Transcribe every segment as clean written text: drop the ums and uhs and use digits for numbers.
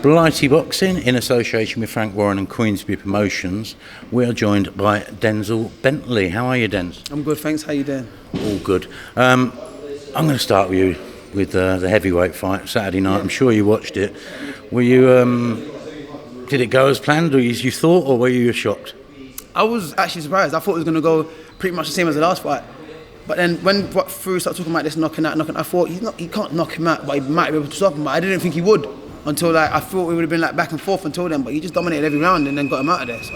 Blighty Boxing, in association with Frank Warren and Queensberry Promotions. We are joined by Denzel Bentley. How are you, Denz? I'm good, thanks. How you doing? All good. I'm going to start with you with the heavyweight fight Saturday night. I'm sure you watched it. Were you? Did it go as planned, or as you thought, or were you shocked? I was actually surprised. I thought it was going to go pretty much the same as the last fight. But then when Fury started talking about this knocking out, I thought he can't knock him out, but he might be able to stop him. But I didn't think he would until I thought we would have been back and forth until then. But he just dominated every round and then got him out of there. So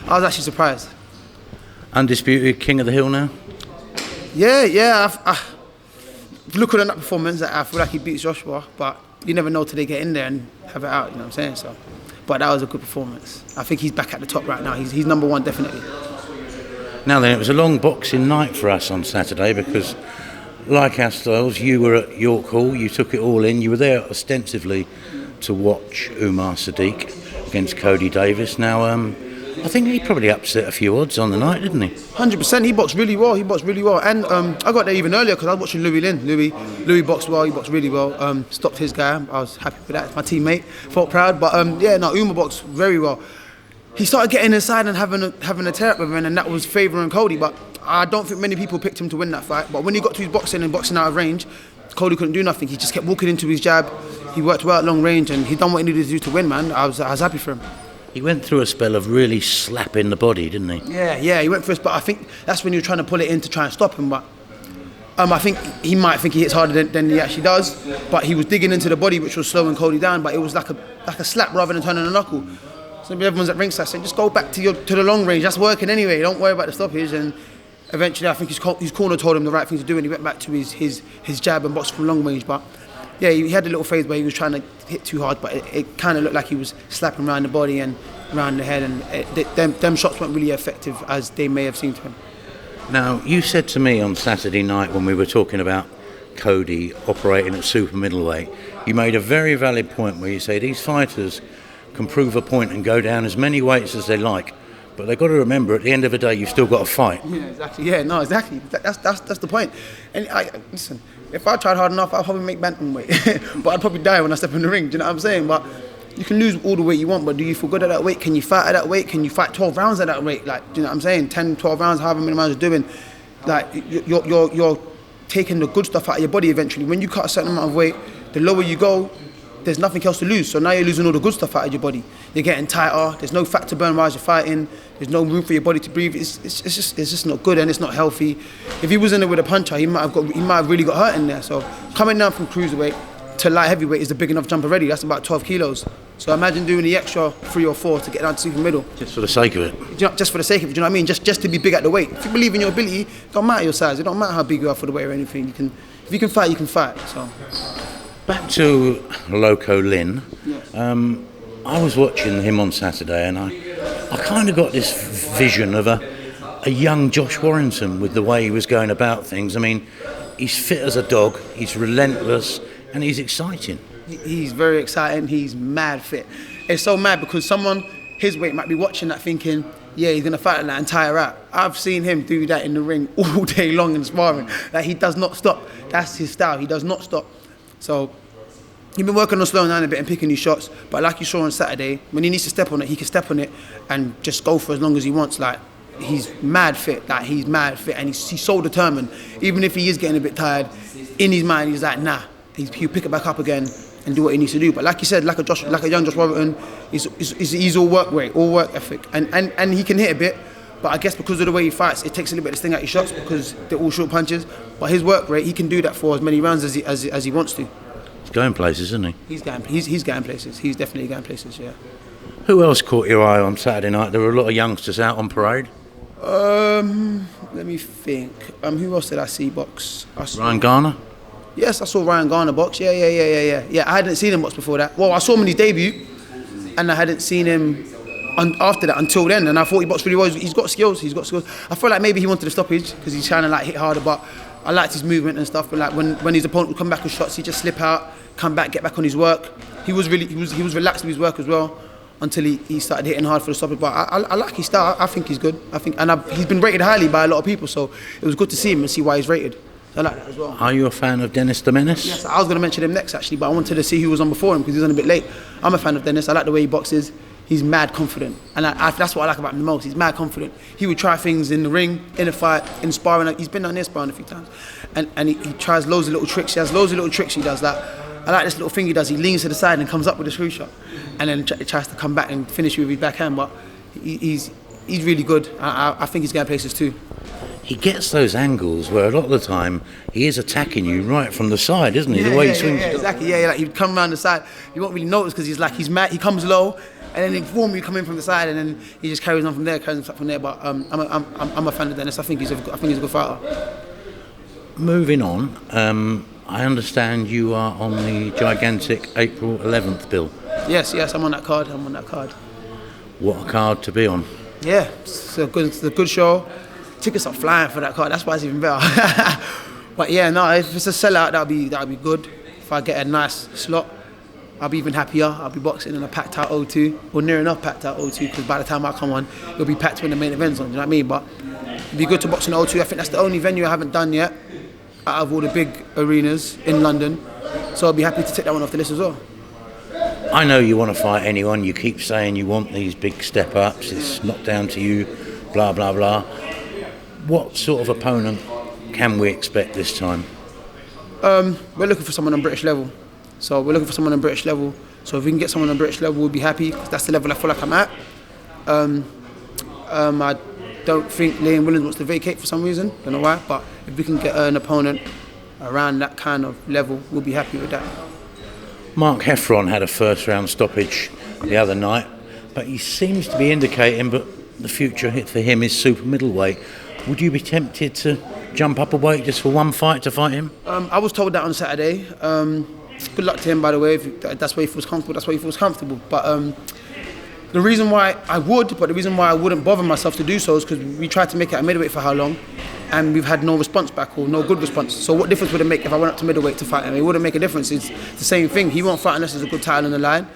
I was actually surprised. Undisputed King of the Hill now? Yeah. Looking at that performance, I feel like he beats Joshua, but you never know till they get in there and have it out, you know what I'm saying? So, but that was a good performance. I think he's back at the top right now. He's number one, definitely. Now then, it was a long boxing night for us on Saturday because, like our styles, you were at York Hall, you took it all in, you were there ostensibly to watch Umar Sadiq against Cody Davis. Now, I think he probably upset a few odds on the night, didn't he? 100%, he boxed really well, And I got there even earlier because I was watching Louis Lin. Louis boxed well, he boxed really well. Stopped his guy, I was happy with that, my teammate, felt proud. But Umar boxed very well. He started getting inside and having a tear up with him, and that was favouring Cody. But I don't think many people picked him to win that fight. But when he got to his boxing and boxing out of range, Cody couldn't do nothing. He just kept walking into his jab. He worked well at long range, and he done what he needed to do to win, man. I was happy for him. He went through a spell of really slapping the body, didn't he? Yeah, he went through a spell. I think that's when he was trying to pull it in to try and stop him. But I think he might think he hits harder than he actually does. But he was digging into the body, which was slowing Cody down. But it was like a slap rather than turning a knuckle. So everyone's at ringside saying, just go back to the long range. That's working anyway. Don't worry about the stoppage. And eventually, I think his corner told him the right thing to do, and he went back to his jab and boxed from long range. But yeah, he had a little phase where he was trying to hit too hard, but it kind of looked like he was slapping around the body and around the head, and them shots weren't really effective as they may have seemed to him. Now, you said to me on Saturday night when we were talking about Cody operating at super middleweight, you made a very valid point where you say these fighters can prove a point and go down as many weights as they like, but they've got to remember at the end of the day you've still got to fight. Yeah, exactly. Yeah, no, exactly. That's the point. And listen, if I tried hard enough, I'll probably make bantamweight, but I'd probably die when I step in the ring. Do you know what I'm saying? But you can lose all the weight you want, but do you feel good at that weight? Can you fight at that weight? Can you fight 12 rounds at that weight? Like, do you know what I'm saying? 10, 12 rounds, however many rounds you're doing. Like, you're taking the good stuff out of your body eventually. When you cut a certain amount of weight, the lower you go, there's nothing else to lose. So now you're losing all the good stuff out of your body. You're getting tighter. There's no fat to burn while you're fighting. There's no room for your body to breathe. It's just not good, and it's not healthy. If he was in there with a puncher, he might have really got hurt in there. So coming down from cruiserweight to light heavyweight is a big enough jump already. That's about 12 kilos. So imagine doing the extra 3 or 4 to get down to super middle. Just for the sake of it. Just for the sake of it, do you know what I mean? Just to be big at the weight. If you believe in your ability, it don't matter your size. It don't matter how big you are for the weight or anything. If you can fight, you can fight. So. Back to Loco Lin. Yeah. I was watching him on Saturday, and I kind of got this vision of a young Josh Warrington with the way he was going about things. I mean, he's fit as a dog, he's relentless, and he's exciting. He's very exciting, he's mad fit. It's so mad because someone his weight might be watching that thinking, yeah, he's going to fight that and tire out. I've seen him do that in the ring all day long in sparring. Like, he does not stop. That's his style, he does not stop. So he's been working on slowing down a bit and picking his shots, but like you saw on Saturday, when he needs to step on it, he can step on it and just go for as long as he wants. Like, he's mad fit, and he's so determined. Even if he is getting a bit tired, in his mind he's like, nah, he'll pick it back up again and do what he needs to do. But like you said, like a young Josh Warrington, he's all work rate, all work ethic, and he can hit a bit. But I guess because of the way he fights, it takes a little bit of sting out his shots because they're all short punches. But his work rate, he can do that for as many rounds as he wants to. He's going places, isn't he? He's going places. He's definitely going places, yeah. Who else caught your eye on Saturday night? There were a lot of youngsters out on parade. Let me think. Who else did I see box? Ryan Ghana? Yes, I saw Ryan Ghana box. Yeah. I hadn't seen him box before that. Well, I saw him in his debut, and I hadn't seen him after that until then. And I thought he boxed really well. He's got skills. I feel like maybe he wanted a stoppage because he's trying to like hit harder, but I liked his movement and stuff. But like when his opponent would come back with shots, he'd just slip out, come back, get back on his work. He was relaxed with his work as well until he started hitting hard for the stoppage. But I like his style. I think he's good. He's been rated highly by a lot of people, so it was good to see him and see why he's rated. So I like that as well. Are you a fan of Dennis the Menace? Yes, I was going to mention him next actually, but I wanted to see who was on before him because he was on a bit late. I'm a fan of Dennis. I like the way he boxes. He's mad confident, and that's what I like about him the most. He's mad confident. He would try things in the ring, in a fight, in sparring. He's been down there sparring a few times, and he tries loads of little tricks. He has loads of little tricks he does. That I like this little thing he does. He leans to the side and comes up with a screw shot, and then tries to come back and finish you with his backhand. But he's really good. I think he's going places too. He gets those angles where a lot of the time he is attacking you right from the side, isn't he? The way he swings. Yeah, exactly. Yeah, like he'd come around the side. You won't really notice because he's mad. He comes low, and then inform you come in from the side, and then he just carries on from there, But I'm a fan of Dennis. I think he's a good fighter. Moving on, I understand you are on the gigantic April 11th bill. Yes, I'm on that card. What a card to be on. Yeah, it's a good show. Tickets are flying for that card. That's why it's even better. But yeah, no, if it's a sellout, that'll be good. If I get a nice slot, I'll be even happier. I'll be boxing in a packed out O2, or near enough packed out O2, because by the time I come on, it'll be packed when the main event's on. Do you know what I mean? But it'd be good to box in O2. I think that's the only venue I haven't done yet out of all the big arenas in London. So I'll be happy to take that one off the list as well. I know you want to fight anyone. You keep saying you want these big step ups. It's not down to you. Blah blah blah. What sort of opponent can we expect this time? We're looking for someone on British level. So if we can get someone on British level, we'll be happy, because that's the level I feel like I'm at. I don't think Liam Williams wants to vacate for some reason. Don't know why. But if we can get an opponent around that kind of level, we'll be happy with that. Mark Heffron had a first round stoppage the other night, but he seems to be indicating that the future hit for him is super middleweight. Would you be tempted to jump up a weight just for one fight to fight him? I was told that on Saturday. Good luck to him, by the way. If that's where he feels comfortable. But the reason why I wouldn't bother myself to do so is because we tried to make it a middleweight for how long, and we've had no response back, or no good response. So what difference would it make if I went up to middleweight to fight him? It wouldn't make a difference. It's the same thing. He won't fight unless there's a good title on the line.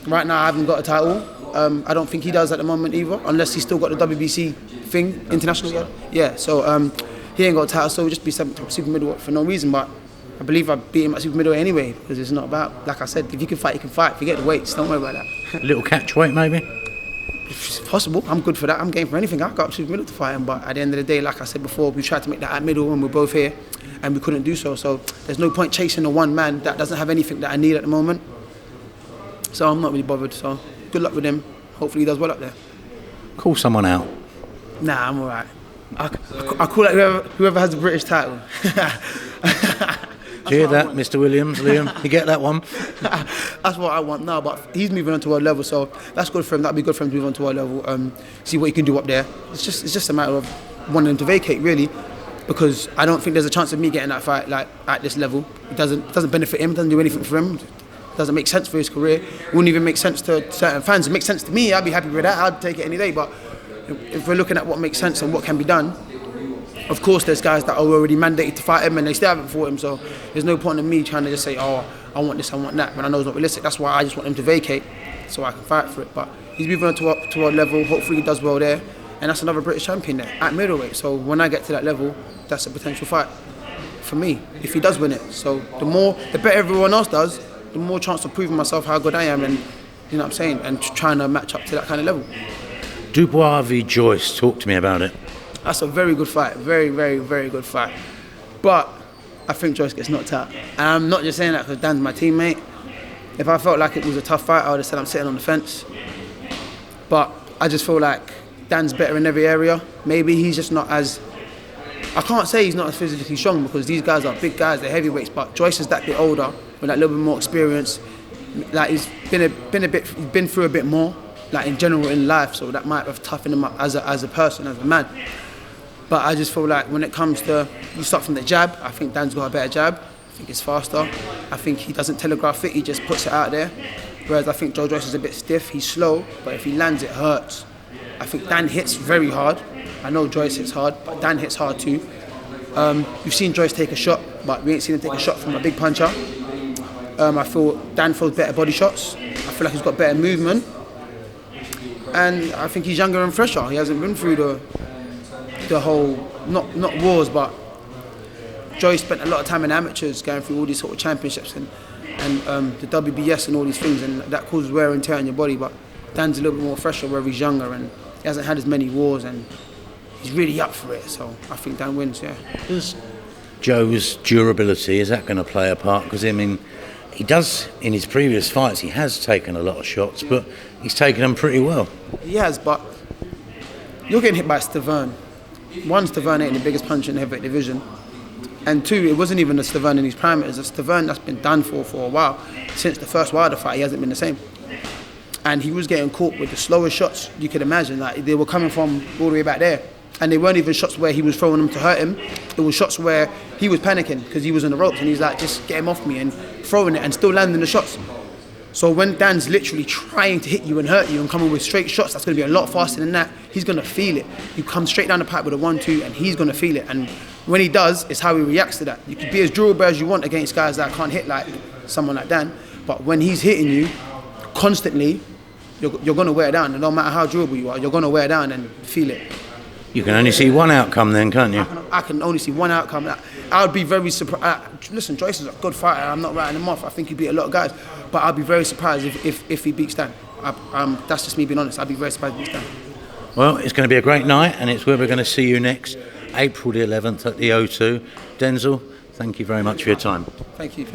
Right now I haven't got a title. I don't think he does at the moment either, unless he's still got the WBC thing, international. Yeah, so he ain't got a title, so we'll just be super middleweight for no reason. But I believe I beat him at super middleweight anyway, because it's not about, like I said, if you can fight, you can fight. Forget the weights, don't worry about that. Little catch weight maybe? If it's possible, I'm good for that. I'm game for anything. I got up super middle to fight him, but at the end of the day, like I said before, we tried to make that at middle and we're both here, and we couldn't do so. So there's no point chasing a one man that doesn't have anything that I need at the moment. So I'm not really bothered. So good luck with him. Hopefully he does well up there. Call someone out. Nah, I'm alright. I call out whoever has the British title. Do you hear that, Mr. Williams, Liam? You get that one? That's what I want now, but he's moving on to world level, so that's good for him. That'd be good for him to move on to world level. See what he can do up there. It's just a matter of wanting him to vacate, really, because I don't think there's a chance of me getting that fight like at this level. It doesn't benefit him. Doesn't do anything for him. Doesn't make sense for his career. It wouldn't even make sense to certain fans. It makes sense to me. I'd be happy with that. I'd take it any day. But if we're looking at what makes sense and what can be done, of course there's guys that are already mandated to fight him and they still haven't fought him. So there's no point in me trying to just say, oh, I want this, I want that, when I know it's not realistic. That's why I just want him to vacate so I can fight for it. But he's moving on to our level. Hopefully he does well there. And that's another British champion there at middleweight. So when I get to that level, that's a potential fight for me if he does win it. So the better everyone else does, the more chance of proving myself how good I am, and you know what I'm saying, and trying to match up to that kind of level. Dubois v Joyce, talk to me about it. That's a very good fight, very, very, very good fight. But I think Joyce gets knocked out. And I'm not just saying that because Dan's my teammate. If I felt like it was a tough fight, I would have said I'm sitting on the fence. But I just feel like Dan's better in every area. Maybe he's just not as... I can't say he's not as physically strong because these guys are big guys, they're heavyweights, but Joyce is that bit older, with that little bit more experience. Like he's been through a bit more, like in general in life, so that might have toughened him up as a person, as a man. But I just feel like when it comes to, you start from the jab, I think Dan's got a better jab. I think it's faster. I think he doesn't telegraph it, he just puts it out there. Whereas I think Joe Joyce is a bit stiff, he's slow, but if he lands it hurts. I think Dan hits very hard. I know Joyce hits hard, but Dan hits hard too. We've seen Joyce take a shot, but we ain't seen him take a shot from a big puncher. I feel Dan throws better body shots. I feel like he's got better movement. And I think he's younger and fresher. He hasn't been through the whole, not wars, but Joyce spent a lot of time in amateurs going through all these sort of championships and the WBS and all these things, and that causes wear and tear on your body. But Dan's a little bit more fresher where he's younger and he hasn't had as many wars and he's really up for it. So I think Dan wins, yeah. Does Joe's durability, is that going to play a part? Because, I mean, he does, in his previous fights, he has taken a lot of shots, but he's taken them pretty well. He has, but you're getting hit by Stavern. One, Stavern ain't the biggest puncher in the heavyweight division. And two, it wasn't even a Stavern in his prime. It was a Stavern that's been done for a while. Since the first Wilder fight, he hasn't been the same. And he was getting caught with the slowest shots you could imagine. Like, they were coming from all the way back there. And they weren't even shots where he was throwing them to hurt him. It was shots where he was panicking because he was on the ropes and he's like, just get him off me, and throwing it and still landing the shots. So when Dan's literally trying to hit you and hurt you and coming with straight shots, that's going to be a lot faster than that. He's going to feel it. You come straight down the pipe with a 1-2 and he's going to feel it. And when he does, it's how he reacts to that. You can be as durable as you want against guys that can't hit like someone like Dan. But when he's hitting you constantly, you're going to wear down. And no matter how durable you are, you're going to wear down and feel it. You can only see one outcome then, can't you? I can only see one outcome. I would be very surprised. Listen, Joyce is a good fighter. I'm not writing him off. I think he beat a lot of guys. But I'd be very surprised if he beats Dan. That's just me being honest. I'd be very surprised if he beats Dan. Well, it's going to be a great night, and it's where we're going to see you next, April the 11th at the O2. Denzel, thank you very much for your time. Thank you.